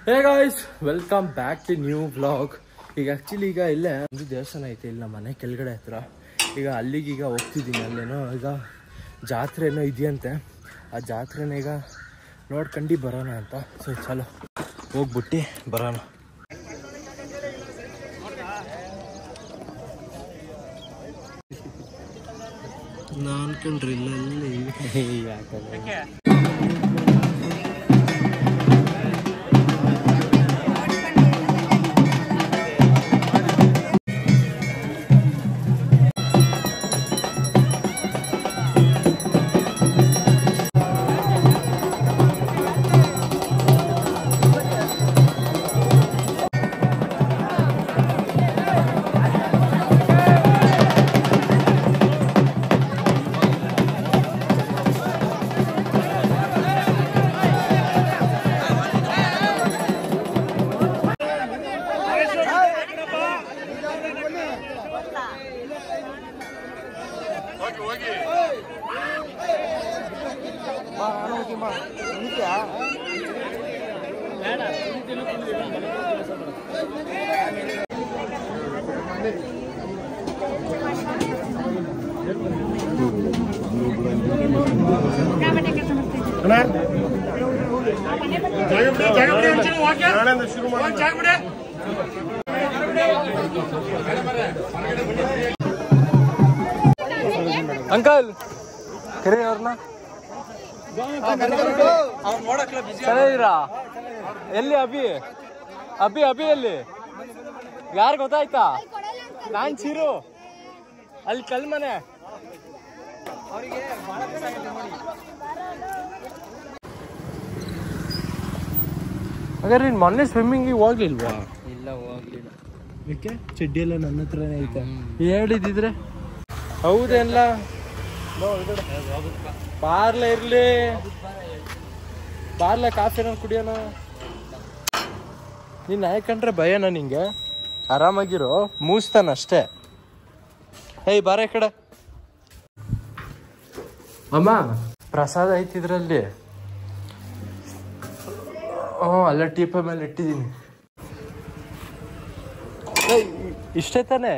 Hey guys, welcome back to new vlog. ಈಗ actually ಈಗ ಇಲ್ಲೇ ಒಂದು ದೇವಸ್ಥಾನ ಐತೆ ಇಲ್ಲ ಮನೆ ಕೆಳಗಡೆ ಹತ್ರ. ಈಗ ಅಲ್ಲಿಗೀಗ ಹೋಗ್ತಿದ್ದೀನಿ. ಅಲ್ಲೇನೋ ಈಗ ಜಾತ್ರೆ ಏನೋ ಇದೆಯಂತೆ. ಆ ಜಾತ್ರೆನ ಈಗ ನೋಡ್ಕೊಂಡು ಬರೋಣ ಅಂತ. ಸೊ ಚಲೋ ಹೋಗ್ಬಿಟ್ಟು ಬರೋಣ. ನಾನು ಕಂಡ್ರಿ ಇಲ್ಲ ಯಾಕಂದ್ರೆ ಅಂಕಲ್ ಕರೆ ಅವ್ರನ್ನ ಚೆನ್ನಾಗಿದ್ದೀರಾ? ಎಲ್ಲಿ ಅಭಿ ಅಭಿ ಅಭಿ ಎಲ್ಲಿ? ಯಾರು ಗೊತ್ತಾಯ್ತಾ? ನಾನ್ ಚೀರು ಅಲ್ಲಿ ಕಲ್ ಮನೆ. ಹಾಗಾದ್ರೆ ನೀನು ಮೊನ್ನೆ ಸ್ವಿಮ್ಮಿಂಗಿಗೆ ಹೋಗ್ಲಿಲ್ವಾ? ಇಲ್ಲ ಹೋಗ್ಲಿಲ್ಲ. ಯಾಕೆ? ಚಡ್ಡಿ ಎಲ್ಲ ನನ್ನ ಹತ್ರನೇ ಐತೆ. ಹೇಳಿದ್ರೆ ಹೌದೇನಲ್ಲ. ಬಾರ್ಲೆ ಇರ್ಲಿ, ಬಾರ್ಲೆ ಕಾಫಿನ ಕುಡಿಯೋಣ. ನೀನ್ ಹಾಕೊಂಡ್ರೆ ಭಯನಾ ನಿಂಗೆ? ಆರಾಮಾಗಿರೋ, ಮೂಸ್ತಾನಷ್ಟೇ. ಏಯ್ ಬಾರ ಈ ಕಡೆ. ಅಮ್ಮ ಪ್ರಸಾದ ಐತಿದ್ರಲ್ಲಿ. ಅಲ್ಲ ಟೀಪ ಮೇಲೆ ಇಟ್ಟಿದ್ದೀನಿ. ಇಷ್ಟೇ ತಾನೆ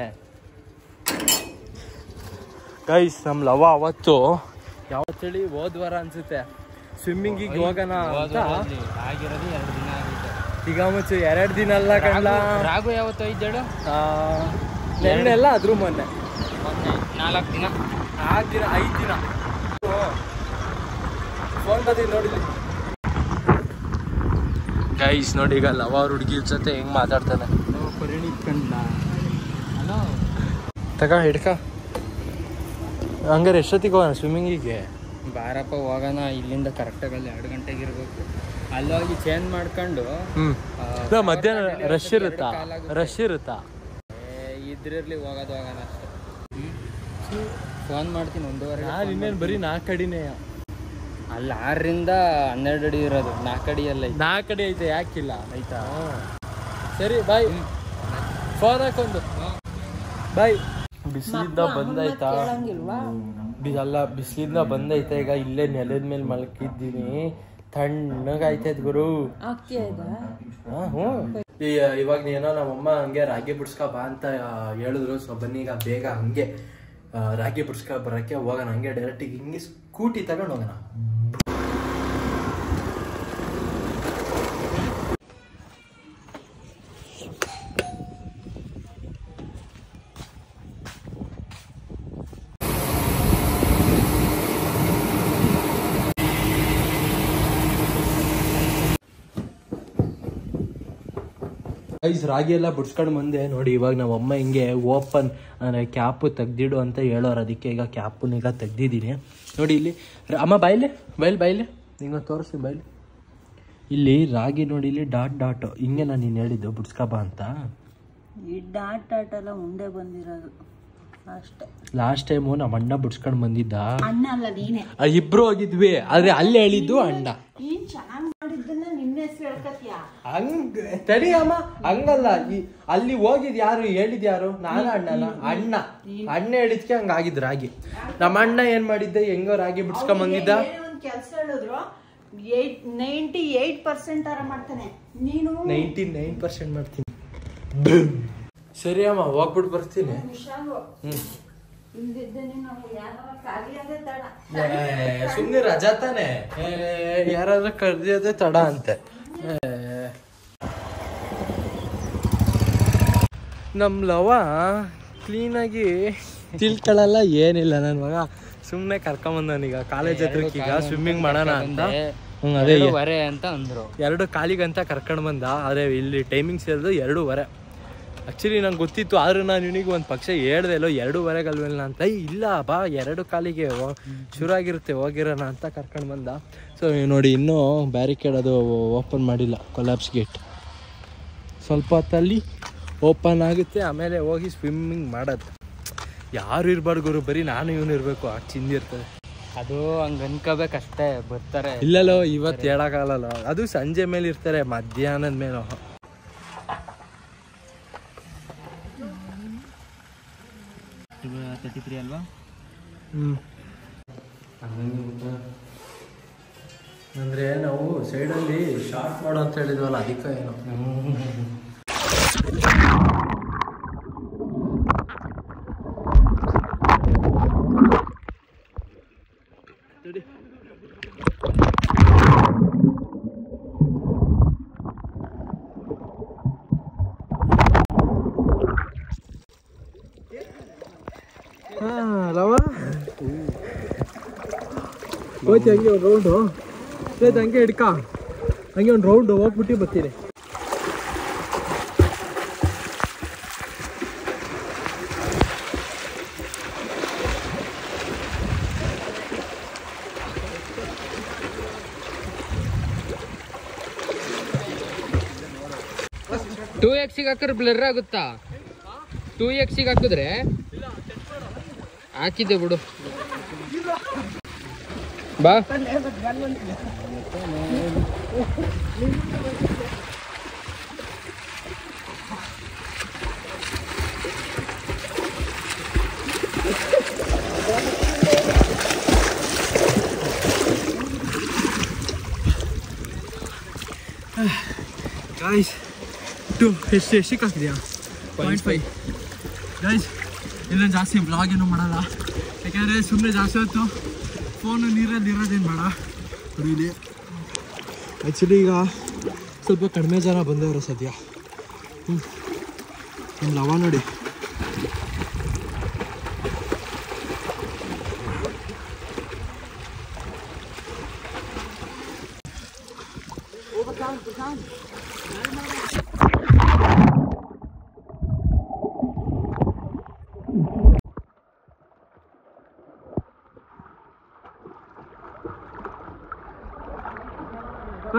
ಗೈಸ್? ನಮ್ಮ ಲವ ಅವತ್ತು ಯಾವತ್ತೇಳಿ ಹೋದ್ವಾರ ಅನ್ಸುತ್ತೆ ಸ್ವಿಮ್ಮಿಂಗಿಗೆ ಹೋಗೋಣ ಅಂತ ಆಗಿರೋದು 2 ದಿನ ಆಗಿದೆ. ಈಗ ಮುಚ್ಚು 2 ದಿನ ಅಲ್ಲ ಕಣ್ಣ. ರಾಘು ಯಾವತ್ತು ಇದ್ದೇಳು? ನೆನ್ನೆಲ್ಲ ಅದ್ರ ಮೊನ್ನೆ 4 ದಿನ 5 ದಿನ 5 ದಿನ. ಫೋನ್ ಬದಿ ನೋಡಿ ಗೈಸ್. ನೋಡಿ ಈಗ ಲವ ಅವ್ರ ಹುಡುಗಿ ಜೊತೆ ಹೆಂಗ್ ಮಾತಾಡ್ತಾನೆ. ಹಲೋ ತಗ ಹಿಡ್ಕ. ಹಂಗಾರೆ ಎಷ್ಟೊತ್ತಿಗೆ ಹೋಗೋಣ ಸ್ವಿಮ್ಮಿಂಗಿಗೆ? ಬಾರಪ್ಪ ಹೋಗೋಣ. ಇಲ್ಲಿಂದ ಕರೆಕ್ಟಾಗಿ ಅಲ್ಲಿ 2 ಗಂಟೆಗೆ ಇರ್ಬೇಕು. ಅಲ್ಲೋಗಿ ಚೇಂಜ್ ಮಾಡ್ಕೊಂಡು ಮಧ್ಯಾಹ್ನ ರಶ್ ಇರುತ್ತಾ? ರಶ್ ಇರುತ್ತಾ? ಇದ್ರಲ್ಲಿ ಹೋಗೋಣ ಅಷ್ಟೇ. ಫೋನ್ ಮಾಡ್ತೀನಿ 1:15. ನಾನು ಇನ್ನೇನು ಬರೀ 4 ಅಡಿನೇ. ಅಲ್ಲಿ 6ರಿಂದ 12 ಅಡಿ ಇರೋದು. 4 ಅಡಿಯಲ್ಲ. 4 ಅಡಿ ಐತೆ, ಯಾಕಿಲ್ಲ? ಆಯ್ತಾ? ಸರಿ ಬಾಯ್. ಫೋನ್ ಹಾಕೊಂದು ಬಾಯ್. ಬಿಸಿಲಿಂದ ಬಂದಾಯ್ತಾ? ಅಲ್ಲ ಬಿಸಿಲಿಂದ ಬಂದೈತೆ. ಈಗ ಇಲ್ಲೇ ನೆಲದ ಮೇಲೆ ಮಲ್ಕಿದ್ದೀನಿ. ತಣ್ಣಗಾಯ್ತೈತ್ ಗುರು. ಇವಾಗ ಏನೋ ನಮ್ಮಮ್ಮ ಹಂಗೆ ರಾಗಿ ಬಿಡ್ಸ್ಕೊ ಬಾ ಅಂತ ಹೇಳಿದ್ರು. ಸೊ ಬನ್ನಿ ಈಗ ಬೇಗ ಹಂಗೆ ರಾಗಿ ಬಿಡ್ಸ್ಕೊ ಬರಕ್ಕೆ ಹೋಗೋಣ. ಹಂಗೆ ಡೈರೆಕ್ಟಿಗೆ ಹಿಂಗೆ ಸ್ಕೂಟಿ ತಗೊಂಡು ಹೋಗೋಣ. ರಾಗಿ ಎಲ್ಲ ಬಿಡ್ಸ್ಕೊಂಡು ಬಂದೆ. ನೋಡಿ ಇವಾಗ ನಾವಮ್ಮ ಹಿಂಗೆ ಓಪನ್ ಅಂದರೆ ಕ್ಯಾಪು ತೆಗ್ದಿಡು ಅಂತ ಹೇಳೋರು. ಅದಕ್ಕೆ ಈಗ ಕ್ಯಾಪನ್ನ ಈಗ ತೆಗ್ದಿದ್ದೀನಿ. ನೋಡಿ ಇಲ್ಲಿ ಅಮ್ಮ ಬಾಯ್ಲೆ ಬಾಯ್ಲೆ ಹಿಂಗೆ ತೋರಿಸಿ ಬಾಯ್ಲಿ. ಇಲ್ಲಿ ರಾಗಿ ನೋಡಿ ಇಲ್ಲಿ ಡಾಟ್ ಹಿಂಗೆ ನಾನು ನೀನು ಹೇಳಿದ್ದು ಬಿಡ್ಸ್ಕೊಬಾ ಅಂತ. ಈ ಡಾಟ್ ಎಲ್ಲ ಮುಂದೆ ಬಂದಿರೋದು ಅಷ್ಟೇ. ಲಾಸ್ಟ್ ಟೈಮು ನಮ್ಮ ಅಣ್ಣ ಬಿಡ್ಸ್ಕೊಂಡು ಬಂದಿದ್ದ. ಅಣ್ಣ ಅಲ್ಲ ನೀನೆ. ಇಬ್ರು ಹೋಗಿದ್ವಿ. ಆದ್ರೆ ಅಲ್ಲಿ ಹೇಳಿದ್ದು ಅಣ್ಣ. ಹಂಗ ತಡಿ ಅಮ್ಮ, ಹಂಗಲ್ಲ. ಅಲ್ಲಿ ಹೋಗಿದ್ ಯಾರು? ಹೇಳಿದ್ ಯಾರು? ನಾನು ಅಣ್ಣನ? ಅಣ್ಣ ಹೇಳಿದ್ಕೆ ಹಂಗಾಗಿದ್ ರಾಗಿ. ನಮ್ಮ ಅಣ್ಣ ಏನ್ ಮಾಡಿದ್ದೆ, ಹೆಂಗೋ ರಾಗಿ ಬಿಡ್ಸ್ಕೊಂಡ್ ಬಂದಿದ್ದ. ಕೆಲಸ ಹೇಳಿದ್ರು 98% ಆರ ಮಾಡ್ತಾನೆ. ನೀನು 99% ಮಾಡ್ತೀನಿ. ಸರಿ ಅಮ್ಮ, ಹೋಗ್ಬಿಟ್ಟು ಬರ್ತೀನಿ. ಸುಮ್ನೆ ರಜಾ ತಾನೆ, ಯಾರಾದ್ರೂ ಕರ್ದಿಯೋದೇ ತಡ ಅಂತೆ. ನಮ್ ಲವ ಕ್ಲೀನಾಗಿ ತಿಳ್ಕೊಳ್ಳಲ್ಲ, ಏನಿಲ್ಲ. ನನ್ನ ಮಗ ಸುಮ್ನೆ ಕರ್ಕೊಂಬಂದವನೀಗ ಕಾಲೇಜ್ ಹತ್ರಕ್ಕೆ, ಈಗ ಸ್ವಿಮ್ಮಿಂಗ್ ಮಾಡೋಣ ಅಂತ. ಅದೇ ಅಂತ ಅಂದ್ರು. 2 ಕಾಲಿಗಂತ ಕರ್ಕೊಂಡು ಬಂದ. ಆದರೆ ಇಲ್ಲಿ ಟೈಮಿಂಗ್ಸ್ ಇರೋದು 2:15. ಆ್ಯಕ್ಚುಲಿ ನಂಗೆ ಗೊತ್ತಿತ್ತು, ಆದ್ರೂ ನಾನು ಇವನಿಗೆ ಒಂದು ಪಕ್ಷ ಹೇಳ್ದೆ ಇಲ್ಲೋ 2:15 ಅಂತ. ಇಲ್ಲ ಬಾ 2 ಕಾಲಿಗೆ ಶುರು ಆಗಿರುತ್ತೆ, ಹೋಗಿರೋಣ ಅಂತ ಕರ್ಕೊಂಡು ಬಂದ. ಸೊ ನೋಡಿ, ಇನ್ನೂ ಬ್ಯಾರಿಕೇಡ್ ಅದು ಓಪನ್ ಮಾಡಿಲ್ಲ, ಕೊಲ್ಯಾಪ್ಸ್ ಗೇಟ್. ಸ್ವಲ್ಪ ಹೊತ್ತಲ್ಲಿ ಓಪನ್ ಆಗುತ್ತೆ, ಆಮೇಲೆ ಹೋಗಿ ಸ್ವಿಮ್ಮಿಂಗ್ ಮಾಡೋದು. ಯಾರು ಇರಬಾರ್ದು ಗುರು, ಬರೀ ನಾನು ಇವನು ಇರಬೇಕು, ಆ ಚಿಂದಿರ್ತದೆ. ಅದು ಹಂಗೆ ಅನ್ಕೋಬೇಕಷ್ಟೇ, ಬರ್ತಾರೆ. ಇಲ್ಲಲ್ಲೋ, ಇವತ್ತು ಹೇಳೋಕ್ಕಾಗಲ್ಲ. ಅದು ಸಂಜೆ ಮೇಲೆ ಇರ್ತಾರೆ, ಮಧ್ಯಾಹ್ನದ ಮೇಲೆ. ಅಲ್ವಾ? ಅಂದರೆ ನಾವು ಸೈಡಲ್ಲಿ ಶಾರ್ಟ್ ಮಾಡೋ ಅಂತ ಹೇಳಿದ್ವಲ್ಲ, ಅದಕ್ಕೆ ಏನೋ. ಹೋಯ್ತು ಹಂಗೆ ಒಂದು ರೌಂಡು, ಆಯ್ತು ಹಂಗೆ ಹಿಡ್ಕ, ಹಂಗೆ ಒಂದು ರೌಂಡು ಹೋಗ್ಬಿಟ್ಟು ಬರ್ತೀನಿ. ಟೂ ಎಕ್ಸಿಗೆ ಹಾಕಿದ್ರೆ ಬ್ಲರ್ ಆಗುತ್ತಾ? 2x ಹಾಕಿದ್ರೆ ಹಾಕಿದ್ದೆ ಬಿಡು. ಬಾ ಗಾಯ್ಸ್, ಎಷ್ಟಕ್ಕೆ ಹಾಕಿದ್ಯಾ? 0.5. ಗಾಯ್ಸ್, ಇನ್ನೊಂದು ಜಾಸ್ತಿ ಬ್ಲಾಗ್ ಏನೂ ಮಾಡಲ್ಲ, ಯಾಕೆಂದರೆ ಸುಮ್ಮನೆ ಜಾಸ್ತಿ ಹೊತ್ತು ಫೋನು ನೀರಲ್ಲಿ ಇರೋದೇನು ಬೇಡ. ನೋಡಿ, ಆ್ಯಕ್ಚುಲಿ ಈಗ ಸ್ವಲ್ಪ ಕಡಿಮೆ ಜನ ಬಂದವರು ಸದ್ಯ. ನಮ್ಮ ಲವ ನೋಡಿ,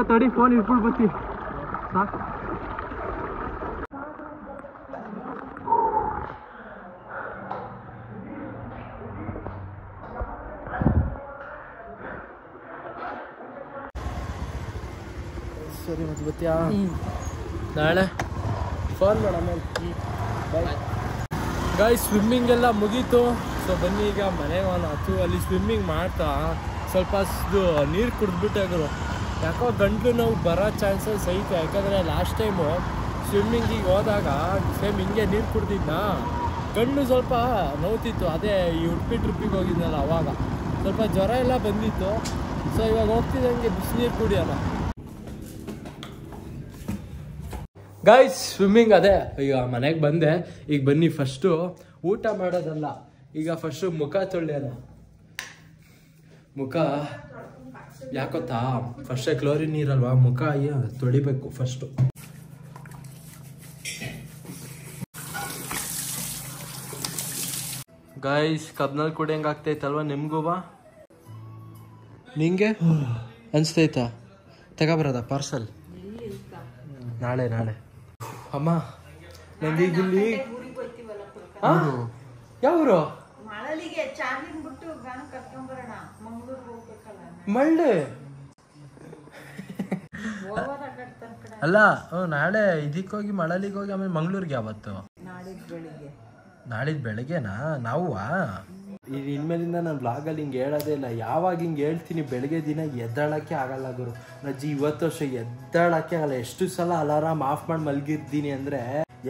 ತಡಿ ಫೋನ್ ಇಟ್ಬಿಟ್ಟು ಬರ್ತೀವಿ ಸಾಕು. ಸರಿ, ಮತ್ತೆ ಬರ್ತೀಯಾ? ನಾಳೆ ಫೋನ್ ಮಾಡ ಆಮೇಲೆ. ಗಾಯ್ಸ್, ಸ್ವಿಮ್ಮಿಂಗ್ ಎಲ್ಲ ಮುಗೀತು. ಸೊ ಬನ್ನಿ, ಈಗ ಮನೆಗೆ ಆತು. ಅಲ್ಲಿ ಸ್ವಿಮ್ಮಿಂಗ್ ಮಾಡ್ತಾ ಸ್ವಲ್ಪ ನೀರು ಕುಡಿದ್ಬಿಟ್ಟಾಗರು. ಯಾಕೋ ಗಂಟಲು ನೋವು ಬರೋ ಚಾನ್ಸಸ್ ಐತೆ. ಯಾಕಂದರೆ ಲಾಸ್ಟ್ ಟೈಮು ಸ್ವಿಮ್ಮಿಂಗಿಗೆ ಹೋದಾಗ ಸೇಮ್ ಹಿಂಗೆ ನೀರು ಕುಡ್ದಿದ್ನ, ಗಂಟಲು ಸ್ವಲ್ಪ ನೋವ್ತಿತ್ತು. ಅದೇ ಈ ಉಡುಪಿ ಟ್ರಿಪ್ಪಿಗೆ ಹೋಗಿದ್ನಲ್ಲ, ಅವಾಗ ಸ್ವಲ್ಪ ಜ್ವರ ಎಲ್ಲ ಬಂದಿತ್ತು. ಸೊ ಇವಾಗ ಹೋಗ್ತಿದ್ದಂಗೆ ಬಿಸಿನೀರು ಕುಡಿಯೋಣ. ಗಾಯ್ಸ್, ಸ್ವಿಮ್ಮಿಂಗ್ ಅದೇ ಈಗ ಮನೆಗೆ ಬಂದೆ. ಈಗ ಬನ್ನಿ, ಫಸ್ಟು ಊಟ ಮಾಡೋದಲ್ಲ, ಈಗ ಫಸ್ಟು ಮುಖ ತೊಳ್ಯೋಣ. ಮುಖ ಯಾಕೊತ್ತಾ, ಫಸ್ಟೇ ಕ್ಲೋರಿನ್ ನೀರಲ್ವಾ, ಮುಖ ತೊಳಿಬೇಕು ಫಸ್ಟು. ಗಾಯ್ಸ್, ಕಬ್ನಲ್ಲಿ ಕುಡಿಯಂಗೆ ಆಗ್ತೈತಲ್ವ ನಿಮ್ಗೂ? ಬಾ, ನಿಂಗೆ ಅನಿಸ್ತೈತಾ? ತಗೊಬರೋದ ಪಾರ್ಸಲ್? ನಾಳೆ ಅಮ್ಮ, ನಂಗೆ ಈಗ ಇಲ್ಲಿ ಯಾವರು ಮಳ್ಳೆ ಅಲ್ಲ, ನಾಳೆ ಇದಕ್ಕೋಗಿ ಮಳಲಿಗೆ ಹೋಗಿ ಆಮೇಲೆ ಮಂಗ್ಳೂರ್ಗೆ ಯಾವತ್ತು? ನಾಳಿದ್ದು ಬೆಳಿಗ್ಗೆನಾ? ನಾವು ಇನ್ಮೇಲಿಂದ ನಾನು ಬ್ಲಾಗಲ್ಲಿ ಹಿಂಗೆ ಹೇಳೋದೇ ಇಲ್ಲ. ಯಾವಾಗ ಹಿಂಗೆ ಹೇಳ್ತೀನಿ ಬೆಳಗ್ಗೆ ದಿನ ಎದ್ದಾಳಕ್ಕೆ ಆಗಲ್ಲ ಗುರು. ನಜ್ಜಿ 20 ವರ್ಷ ಎದ್ದಾಳಕ್ಕೆ ಆಗಲ್ಲ. ಎಷ್ಟು ಸಲ ಅಲಾರಾಮ್ ಆಫ್ ಮಾಡಿ ಮಲಗಿರ್ತೀನಿ ಅಂದರೆ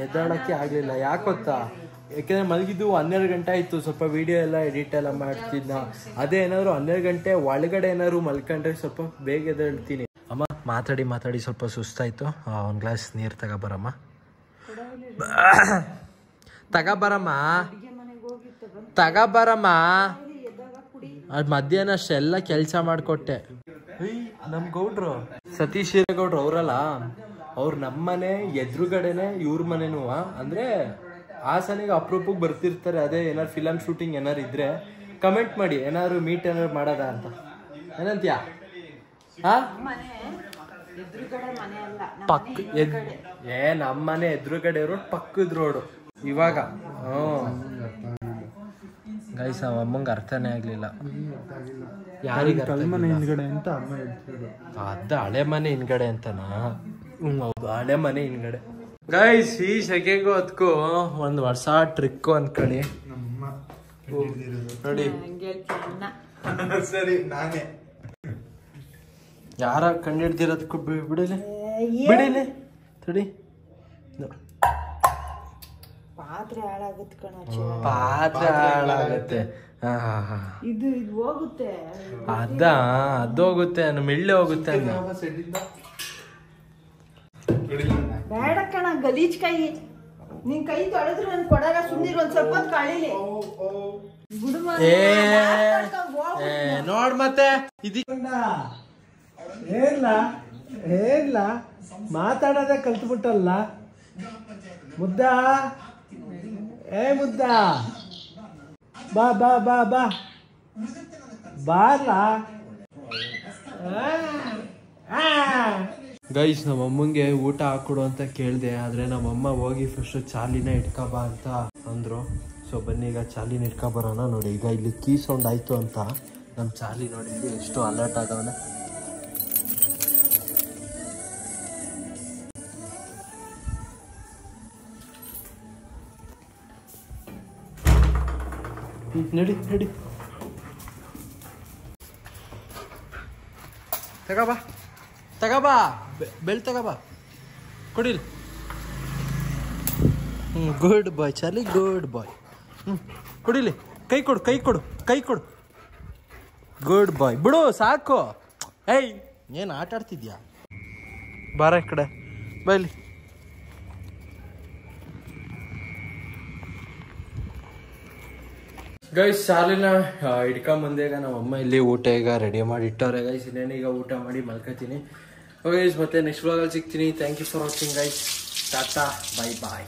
ಎದ್ದಾಳಕ್ಕೆ ಆಗಲಿಲ್ಲ. ಯಾಕೆ ಗೊತ್ತಾ? ಯಾಕೆಂದರೆ ಮಲಗಿದ್ದು 12 ಗಂಟೆ ಆಯಿತು. ಸ್ವಲ್ಪ ವೀಡಿಯೋ ಎಲ್ಲ ಎಡಿಟ್ ಎಲ್ಲ ಮಾಡ್ತಿದ್ನ. ಅದೇ ಏನಾದ್ರು 12 ಗಂಟೆ ಒಳಗಡೆ ಏನಾದ್ರು ಮಲ್ಕೊಂಡ್ರೆ ಸ್ವಲ್ಪ ಬೇಗ ಎದ್ದೇಳ್ತೀನಿ. ಅಮ್ಮ ಮಾತಾಡಿ ಸ್ವಲ್ಪ ಸುಸ್ತಾಯಿತು. ಒಂದು ಗ್ಲಾಸ್ ನೀರು ತಗೋಬರಮ್ಮ. ತಗೋಬರಮ್ಮ. ಅದು ಮಧ್ಯಾಹ್ನ ಅಷ್ಟೆಲ್ಲ ಕೆಲಸ ಮಾಡಿಕೊಟ್ಟೆ. ನಮ್ಮ ಗೌಡ್ರು ಸತೀಶ್ ಹಿರೇಗೌಡ್ರು ಅವರಲ್ಲ, ಅವ್ರು ನಮ್ಮನೆ ಎದುರುಗಡೆನೆ ಇವ್ರ ಮನೆನೂ. ಅಂದರೆ ಹಾಸನಿಗೆ ಅಪರೂಪಕ್ಕೆ ಬರ್ತಿರ್ತಾರೆ. ಅದೇ ಏನಾರು ಫಿಲಮ್ ಶೂಟಿಂಗ್ ಏನಾರು ಇದ್ರೆ ಕಮೆಂಟ್ ಮಾಡಿ, ಏನಾದ್ರು ಮೀಟ್ ಏನಾರು ಮಾಡೋದ ಅಂತ. ಏನಂತೀಯಾ? ಪಕ್ಕ ನಮ್ಮನೆ ಎದುರುಗಡೆ ರೋಡ್, ಪಕ್ಕದ ರೋಡು. ಇವಾಗ ಗೈಸ್ ಅಮ್ಮಂಗೆ ಅರ್ಥನೇ ಆಗ್ಲಿಲ್ಲ. ಯಾರಿಗೆ ಮನೆ ಹಿಂದ್ಗಡೆ ಅಂತ ಅಮ್ಮ ಹೇಳ್ತಿದ್ರು. ಅದ ಹಳೆ ಮನೆ ಹಿಂದ್ಗಡೆ ಅಂತನಾ? ಹೌದು, ಹಳೆ ಮನೆ ಹಿಂದ್ಗಡೆ. ಗೈಸ್ ಈ ಸೆಕೆಗೂ ಅದಕ್ಕೂ ಒಂದು ಹೊಸ ಟ್ರಿಕ್ ಅನ್ಕೊಳ್ಳಿ ನೋಡಿ. ಸರಿ, ನಾನೇ ಯಾರ ಕಂಡಿಡ್ದಿರೋದಕ್ಕೂ ಬಿಡಿಲಿ ತಡಿ. ಪಾತ್ರೆ ಹಾಳಾಗುತ್ತೆ ಕಣ. ಪಾತ್ರೆ ಹಾಳಾಗತ್ತೆ. ಇದು ಹೋಗುತ್ತೆ. ಅದೋಗುತ್ತೆ, ಮೆಳ್ಳೆ ಹೋಗುತ್ತೆ. ಬೇಡ ಕಣ, ಗಲೀಜ್ ಕೈ. ನಿನ್ ಕೈ ತೊಳೆದ್ರು ನನ್ ಕೊಡಾಗ ಸುಮ್ಮನಿರು. ಒಂದ್ ಸ್ವಲ್ಪ ಹೊತ್ತು ಕಳೀಲಿ. ನೋಡ್ ಮತ್ತೆ ಏನಿಲ್ಲ ಮಾತಾಡೋದೇ ಕಲ್ತ್ಬಿಟ್ಟಲ್ಲ ಮುದ್ದ. ಮುದ್ದ ಬಾ ಬಾ ಬಾ ಬಾ ಬಾರ್ಲ. ಗೈಸ್ ನಮ್ಮಮ್ಮಂಗೆ ಊಟ ಹಾಕೊಡು ಅಂತ ಕೇಳಿದೆ. ಆದರೆ ನಮ್ಮಮ್ಮ ಹೋಗಿ ಫಸ್ಟ್ ಚಾಲಿನ ಇಟ್ಕೊಬಾ ಅಂತ ಅಂದರು. ಸೊ ಬನ್ನಿ ಈಗ ಚಾಲಿನ ಇಟ್ಕೊಬರೋಣ. ನೋಡಿ ಈಗ ಇಲ್ಲಿ ಕೀ ಸೌಂಡ್ ಆಯಿತು ಅಂತ ನಮ್ಮ ಚಾಲಿ ನೋಡಿ ಎಷ್ಟು ಅಲರ್ಟ್ ಆಗವನೆ. ನಡಿ ತಗೋಬಾ ಬೆಲ್ ತಗೋಬಾ, ಕೊಡಿಲ್. ಗುಡ್ ಬಾಯ್ ಚಾರ್ಲಿ, ಗುಡ್ ಬಾಯ್. ಕೊಡಿಲಿ, ಕೈ ಕೊಡು. ಗುಡ್ ಬಾಯ್. ಬಿಡು ಸಾಕು. ಏಯ್ ಏನು ಆಟ ಆಡ್ತಿದ್ಯಾ? ಬಾರ ಈ ಕಡೆ ಬೈಲಿ. ಗೈಸ್ ಚಾರ್ಲಿನ ಹಿಡ್ಕೊಂಬಂದೆ. ಈಗ ನಮ್ಮ ಅಮ್ಮ ಇಲ್ಲಿ ಊಟ ಈಗ ರೆಡಿ ಮಾಡಿ ಇಟ್ಟವ್ರೆ ಗೈಸ್. ಇನ್ನೇನೀಗ ಊಟ ಮಾಡಿ ಮಲ್ಕೋತೀನಿ. ಓಕೆ ಗೈಸ್, ಮತ್ತೆ ನೆಕ್ಸ್ಟ್ ವ್ಲಾಗಲ್ಲಿ ಸಿಗ್ತೀನಿ. Thank you for watching guys. ಟಾಟಾ, ಬೈ ಬಾಯ್.